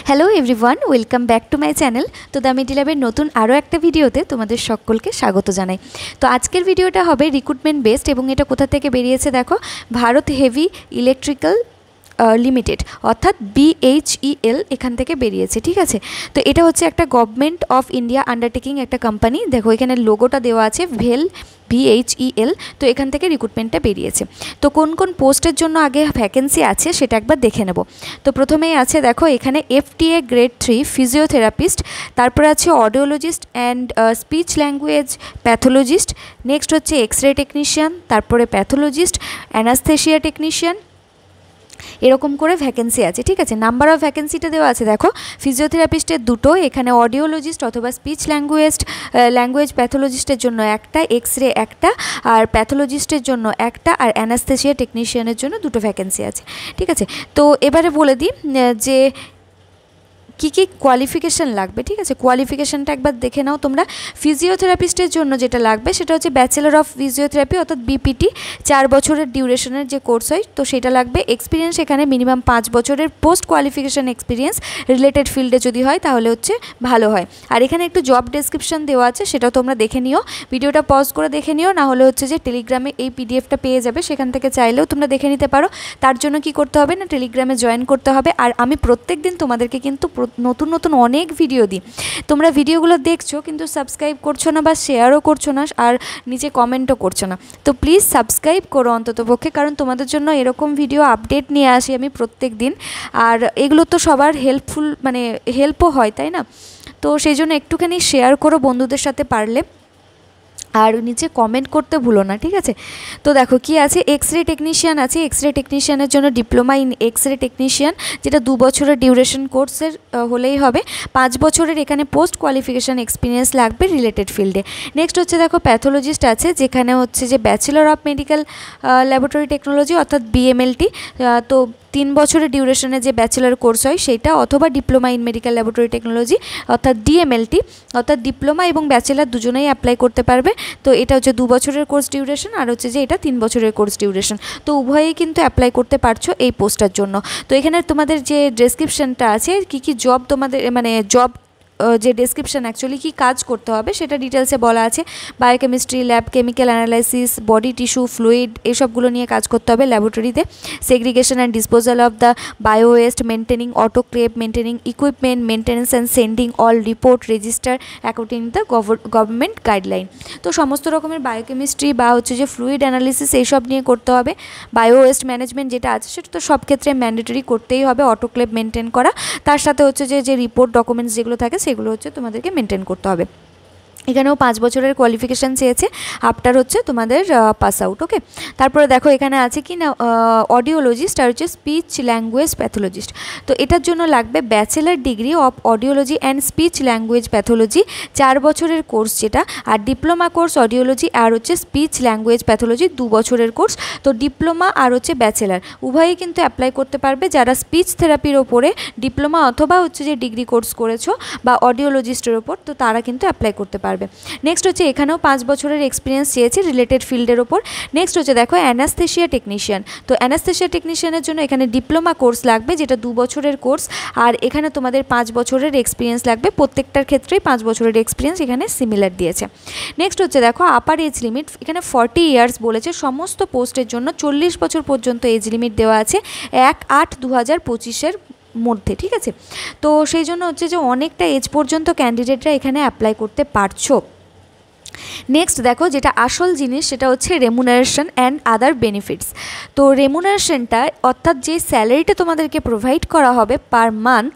Hello everyone, welcome back to my channel. তো the মিডি ল্যাবের নতুন আরও একটা ভিডিওতে তোমাদের সকলকে স্বাগত জানাই। তো আজকের ভিডিওটা হবে রিক্রুটমেন্ট বেসড, এবং এটা কোথা থেকে বেরিয়েছে দেখো, ভারত হেভি ইলেকট্রিক্যাল লিমিটেড অর্থাৎ BHEL এখান থেকে বেরিয়েছে। ঠিক আছে, তো এটা হচ্ছে একটা গভর্নমেন্ট অফ ইন্ডিয়া আন্ডারটেকিং একটা কোম্পানি। দেখো এখানে লোগোটা দেওয়া আছে BHEL। তো এখান থেকে রিক্রুটমেন্টটা বেরিয়েছে। তো কোন কোন পোস্টের জন্য আগে ভ্যাকেন্সি আছে সেটা একবার দেখে নেব। তো প্রথমেই আছে দেখো এখানে FTA গ্রেড 3 ফিজিওথেরাপিস্ট, তারপরে আছে audiologist and speech language pathologist, next হচ্ছে এক্সরে টেকনিশিয়ান, তারপরে প্যাথোলজিস্ট, অ্যানাস্থেশিয়া টেকনিশিয়ান, এরকম করে ভ্যাকেন্সি আছে। ঠিক আছে, নাম্বার অফ ভ্যাকেন্সিটা দেওয়া আছে দেখো, ফিজিওথেরাপিস্টের 2টো, এখানে অডিওলজিস্ট অথবা স্পিচ ল্যাঙ্গুয়েজ প্যাথোলজিস্টের জন্য একটা, এক্সরে একটা, আর প্যাথোলজিস্টের জন্য একটা, আর অ্যানাস্থেশিয়া টেকনিশিয়ানের জন্য 2টো ভ্যাকেন্সি আছে। ঠিক আছে, তো এবারে বলে দিই যে কী কী কোয়ালিফিকেশান লাগবে। ঠিক আছে, কোয়ালিফিকেশানটা একবার দেখে নাও তোমরা। ফিজিওথেরাপিস্টের জন্য যেটা লাগবে সেটা হচ্ছে ব্যাচেলর অফ ফিজিওথেরাপি অর্থাৎ BPT, 4 বছরের ডিউরেশনের যে কোর্স হয়, তো সেটা লাগবে। এক্সপিরিয়েন্স এখানে মিনিমাম 5 বছরের পোস্ট কোয়ালিফিকেশান এক্সপিরিয়েন্স রিলেটেড ফিল্ডে যদি হয় তাহলে হচ্ছে ভালো হয়। আর এখানে একটু জব ডেসক্রিপশান দেওয়া আছে, সেটাও তোমরা দেখে নিও, ভিডিওটা পজ করে দেখে নিও, না হলে হচ্ছে যে টেলিগ্রামে এই PDFটা পেয়ে যাবে, সেখান থেকে চাইলেও তোমরা দেখে নিতে পারো। তার জন্য কি করতে হবে না, টেলিগ্রামে জয়েন করতে হবে। আর আমি প্রত্যেক দিন তোমাদেরকে কিন্তু নতুন নতুন অনেক ভিডিও দিই, তোমরা ভিডিওগুলো দেখছো কিন্তু সাবস্ক্রাইব করছো না বা শেয়ারও করছো না, আর নিচে কমেন্টও করছো না। তো প্লিজ সাবস্ক্রাইব করো অন্ততপক্ষে, কারণ তোমাদের জন্য এরকম ভিডিও আপডেট নিয়ে আসি আমি প্রত্যেক দিন। আর এগুলো তো সবার হেল্পফুল, মানে হেল্পও হয়, তাই না? তো সেই জন্য একটুখানি শেয়ার করো বন্ধুদের সাথে পারলে, আর নিচে কমেন্ট করতে ভুলো না। ঠিক আছে, তো দেখো কি আছে, এক্সরে টেকনিশিয়ান আছে। এক্সরে টেকনিশিয়ানের জন্য ডিপ্লোমা ইন এক্সরে টেকনিশিয়ান, যেটা 2 বছরের ডিউরেশন কোর্সের হলেই হবে। 5 বছরের এখানে পোস্ট কোয়ালিফিকেশান এক্সপিরিয়েন্স লাগবে রিলেটেড ফিল্ডে। নেক্সট হচ্ছে দেখো প্যাথোলজিস্ট আছে, যেখানে হচ্ছে যে bachelor of medical laboratory technology অর্থাৎ BMLT, তো 3 বছরের ডিউরেশনে যে ব্যাচেলর কোর্স হয় সেইটা, অথবা diploma in medical laboratory technology অর্থাৎ DMLT, অর্থাৎ ডিপ্লোমা এবং ব্যাচেলর দুজনেই অ্যাপ্লাই করতে পারবে। তো এটা হচ্ছে 2 বছরের কোর্স ডিউরেশন, আর হচ্ছে যে এটা 3 বছরের কোর্স ডিউরেশন। তো উভয়েই কিন্তু অ্যাপ্লাই করতে পারছো এই পোস্টটার জন্য। তো এখানে তোমাদের যে ডেসক্রিপশানটা আছে, কী কী জব তোমাদের, মানে জব যে ডেসক্রিপশান অ্যাকচুয়ালি কী কাজ করতে হবে সেটা ডিটেলসে বলা আছে। Biochemistry, lab chemical analysis, body tissue, fluid, এসবগুলো নিয়ে কাজ করতে হবে ল্যাবরেটরিতে। Segregation and disposal of the bio West, maintaining autoclave, maintaining equipment, maintenance and sending all report register according the government guideline. তো সমস্ত রকমের বায়োকেমিস্ট্রি বা হচ্ছে যে ফ্লুইড অ্যানালিসিস এইসব নিয়ে করতে হবে। বায়ো ওয়েস্ট ম্যানেজমেন্ট যেটা আছে সেটা তো সব ক্ষেত্রে ম্যান্ডেটরি করতেই হবে, অটোক্লেভ মেনটেন করা। তার সাথে হচ্ছে যে রিপোর্ট ডকুমেন্টস যেগুলো থাকে সেগুলো হচ্ছে তোমাদেরকে মেনটেন করতে হবে। এখানেও 5 বছরের কোয়ালিফিকেশান চেয়েছে, আফটার হচ্ছে তোমাদের পাস আউট। ওকে, তারপরে দেখো এখানে আছে কি না, অডিওলজিস্ট আর হচ্ছে স্পিচ ল্যাঙ্গুয়েজ প্যাথোলজিস্ট। তো এটার জন্য লাগবে bachelor degree of audiology and speech language pathology, 4 বছরের কোর্স যেটা, আর ডিপ্লোমা কোর্স অডিওলজি আর হচ্ছে স্পিচ ল্যাঙ্গুয়েজ প্যাথোলজি 2 বছরের কোর্স। তো ডিপ্লোমা আর হচ্ছে ব্যাচেলার উভয়ই কিন্তু অ্যাপ্লাই করতে পারবে, যারা স্পিচ থেরাপির ওপরে ডিপ্লোমা অথবা হচ্ছে যে ডিগ্রি কোর্স করেছো বা অডিওলজিস্টের ওপর, তো তারা কিন্তু অ্যাপ্লাই করতে পারবে। নেক্সট হচ্ছে এখানেও 5 বছরের এক্সপিরিয়েন্স চেয়েছে রিলেটেড ফিল্ডের ওপর। নেক্সট হচ্ছে দেখো অ্যানাস্থেশিয়া টেকনিশিয়ান। তো অ্যানাস্থেশিয়া টেকনিশিয়ানের জন্য এখানে ডিপ্লোমা কোর্স লাগবে, যেটা 2 বছরের কোর্স, আর এখানে তোমাদের 5 বছরের এক্সপিরিয়েন্স লাগবে। প্রত্যেকটার ক্ষেত্রেই 5 বছরের এক্সপিরিয়েন্স এখানে সিমিলার দিয়েছে। নেক্সট হচ্ছে দেখো আপার এজ লিমিট, এখানে 40 ইয়ার্স বলেছে। সমস্ত পোস্টের জন্য 40 বছর পর্যন্ত এজ লিমিট দেওয়া আছে 1/8/2025 মধ্যে। ঠিক আছে, তো সেই জন্য হচ্ছে যে অনেকটা এজ পর্যন্ত ক্যান্ডিডেটরা এখানে অ্যাপ্লাই করতে পারছো। নেক্সট দেখো যেটা আসল জিনিস, সেটা হচ্ছে রেমুনারেশন অ্যান্ড আদার বেনিফিটস। তো রেমুনারেশনটা অর্থাৎ যে স্যালারিটা তোমাদেরকে প্রোভাইড করা হবে পার মান্থ,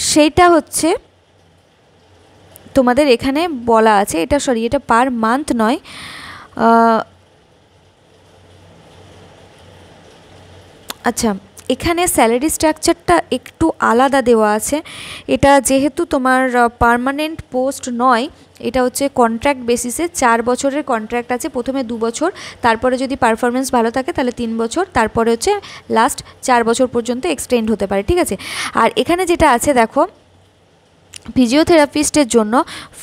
সেইটা হচ্ছে তোমাদের এখানে বলা আছে, এটা পার মান্থ নয়, আচ্ছা এখানে স্যালারি স্ট্রাকচারটা একটু আলাদা দেওয়া আছে। এটা যেহেতু তোমার পার্মানেন্ট পোস্ট নয়, এটা হচ্ছে কন্ট্রাক্ট বেসিসে, 4 বছরের কন্ট্রাক্ট আছে। প্রথমে 2 বছর, তারপরে যদি পারফরমেন্স ভালো থাকে তাহলে 3 বছর, তারপরে হচ্ছে লাস্ট 4 বছর পর্যন্ত এক্সটেন্ড হতে পারে। ঠিক আছে, আর এখানে যেটা আছে দেখো, ফিজিওথেরাপিস্টের জন্য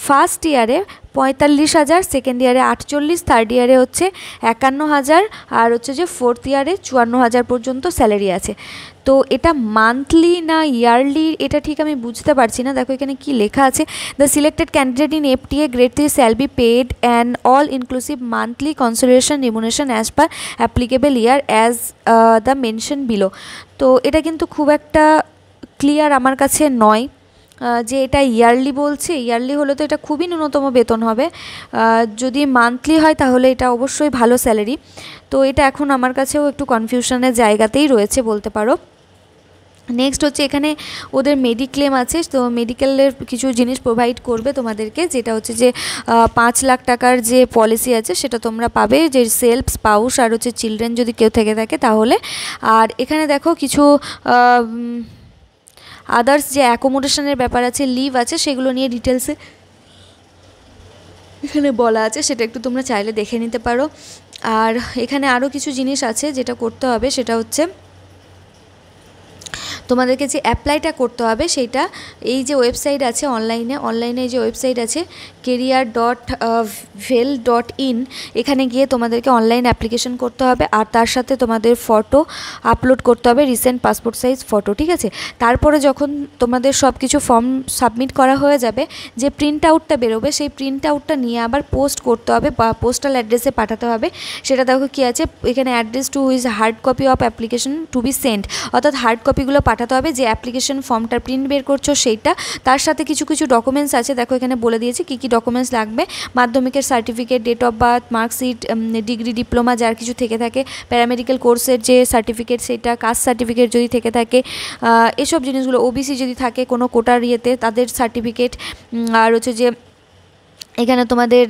ফার্স্ট ইয়ারে 45,000, সেকেন্ড ইয়ারে 48, থার্ড ইয়ারে হচ্ছে 51,000, আর হচ্ছে যে ফোর্থ ইয়ারে 54,000 পর্যন্ত স্যালারি আছে। তো এটা মান্থলি না ইয়ারলি এটা ঠিক আমি বুঝতে পারছি না। দেখো এখানে কি লেখা আছে, the selected candidate in FTA grade 3 shall be paid an all inclusive monthly consolation remuneration as per applicable year as the mention below. তো এটা কিন্তু খুব একটা ক্লিয়ার আমার কাছে নয় যে এটা ইয়ারলি বলছে। ইয়ারলি হলে তো এটা খুবই ন্যূনতম বেতন হবে, যদি মান্থলি হয় তাহলে এটা অবশ্যই ভালো স্যালারি। তো এটা এখন আমার কাছেও একটু কনফিউশনের জায়গাতেই রয়েছে বলতে পারো। নেক্সট হচ্ছে এখানে ওদের মেডিক্লেম আছে, তো মেডিকেলের কিছু জিনিস প্রোভাইড করবে তোমাদেরকে, যেটা হচ্ছে যে 5 লাখ টাকার যে পলিসি আছে সেটা তোমরা পাবে, যে সেলফ, স্পাউস আর হচ্ছে চিলড্রেন যদি কেউ থেকে থাকে তাহলে। আর এখানে দেখো কিছু আদার্স যে অ্যাকোমোডেশনের ব্যাপার আছে, লিভ আছে, সেগুলো নিয়ে ডিটেলসে এখানে বলা আছে, সেটা একটু তোমরা চাইলে দেখে নিতে পারো। আর এখানে আরও কিছু জিনিস আছে যেটা করতে হবে, সেটা হচ্ছে তোমাদেরকে যে অ্যাপ্লাইটা করতে হবে সেইটা এই যে ওয়েবসাইট আছে অনলাইনে যে ওয়েবসাইট আছে career.vel.in, এখানে গিয়ে তোমাদেরকে অনলাইন অ্যাপ্লিকেশন করতে হবে, আর তার সাথে তোমাদের ফটো আপলোড করতে হবে, রিসেন্ট পাসপোর্ট সাইজ ফটো, ঠিক আছে। তারপরে যখন তোমাদের সব কিছু ফর্ম সাবমিট করা হয়ে যাবে, যে প্রিন্ট আউটটা বেরোবে সেই প্রিন্ট আউটটা নিয়ে আবার পোস্ট করতে হবে বা পোস্টাল অ্যাড্রেসে পাঠাতে হবে। সেটা দেখো কী আছে এখানে, address to is hard copy of application to be sent, অর্থাৎ হার্ড কপিগুলো পাঠাতে হবে, যে অ্যাপ্লিকেশন ফর্মটার প্রিন্ট বের করছো সেইটা, তার সাথে কিছু কিছু ডকুমেন্টস আছে, দেখো এখানে বলে দিয়েছি কী কী ডকুমেন্টস লাগবে, মাধ্যমিকের certificate, date of birth, marksheet, degree, diploma যার কিছু থেকে থাকে, প্যারামেডিক্যাল কোর্সের যে সার্টিফিকেট সেটা, কাস্ট সার্টিফিকেট যদি থেকে থাকে, এসব জিনিসগুলো, ওবিসি যদি থাকে কোনো কোটার ইয়েতে তাদের সার্টিফিকেট, আর হচ্ছে যে এখানে তোমাদের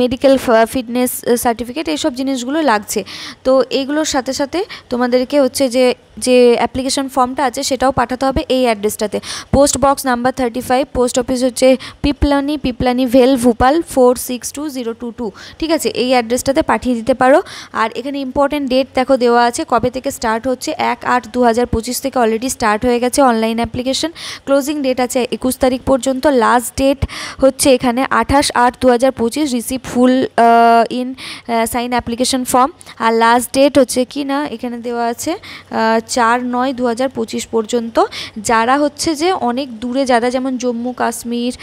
মেডিকেল ফিটনেস সার্টিফিকেট, এইসব জিনিসগুলো লাগছে। তো এইগুলোর সাথে সাথে তোমাদেরকে হচ্ছে যে অ্যাপ্লিকেশন ফর্মটা আছে সেটাও পাঠাতে হবে এই অ্যাড্রেসটাতে, post box number 35, post office হচ্ছে পিপলানি ভেল, ভোপাল 462022, ঠিক আছে। এই অ্যাড্রেসটাতে পাঠিয়ে দিতে পারো। আর এখানে ইম্পর্টেন্ট ডেট দেখো দেওয়া আছে, কবে থেকে স্টার্ট হচ্ছে, 1/8/2025 থেকে অলরেডি স্টার্ট হয়ে গেছে অনলাইন অ্যাপ্লিকেশন, ক্লোজিং ডেট আছে 21 তারিখ পর্যন্ত, লাস্ট ডেট হচ্ছে এখানে 28/8/2025, receive full in sign application form, আর লাস্ট ডেট হচ্ছে কি না এখানে দেওয়া আছে 4/9/2025 পর্যন্ত। যারা হচ্ছে যে অনেক দূরে, যারা যেমন জম্মু কাশ্মীর,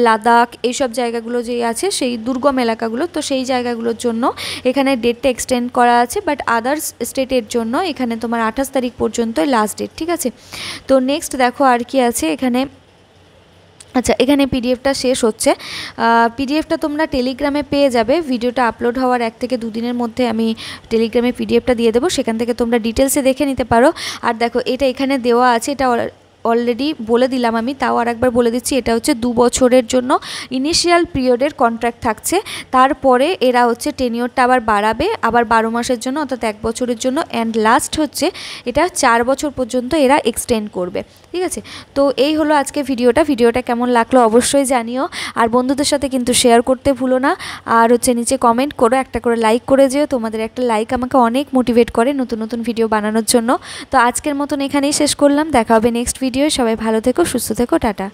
লাদাখ এইসব জায়গাগুলো যে আছে সেই দুর্গম এলাকাগুলো, তো সেই জায়গাগুলোর জন্য এখানে ডেটটা এক্সটেন্ড করা আছে, বাট আদার্স স্টেটের জন্য এখানে তোমার 28 তারিখ পর্যন্ত লাস্ট ডেট, ঠিক আছে। তো নেক্সট দেখো আর কি আছে এখানে, আচ্ছা এখানে পিডিএফটা শেষ হচ্ছে, পিডিএফটা তোমরা টেলিগ্রামে পেয়ে যাবে, ভিডিওটা আপলোড হওয়ার 1 থেকে 2 দিনের মধ্যে আমি টেলিগ্রামে পিডিএফটা দিয়ে দেবো, সেখান থেকে তোমরা ডিটেলসে দেখে নিতে পারো। আর দেখো এটা এখানে দেওয়া আছে, এটা অলরেডি বলে দিলাম আমি, তাও আরেকবার বলে দিচ্ছি, এটা হচ্ছে 2 বছরের জন্য ইনিশিয়াল পিরিয়ডের কন্ট্রাক্ট থাকছে, তারপরে এরা হচ্ছে টেনিওরটা আবার বাড়াবে, আবার 12 মাসের জন্য, অর্থাৎ 1 বছরের জন্য, অ্যান্ড লাস্ট হচ্ছে এটা 4 বছর পর্যন্ত এরা এক্সটেন্ড করবে, ঠিক আছে। তো এই হলো আজকে ভিডিওটা কেমন লাগলো অবশ্যই জানিও, আর বন্ধুদের সাথে কিন্তু শেয়ার করতে ভুলো না, আর হচ্ছে নিচে কমেন্ট করো, একটা করে লাইক করে যেও, তোমাদের একটা লাইক আমাকে অনেক মোটিভেট করে নতুন নতুন ভিডিও বানানোর জন্য। তো আজকের মতন এখানেই শেষ করলাম, দেখা হবে নেক্সট ভিডিও, সবাই ভালো থেকো, সুস্থ থেকো, টাটা।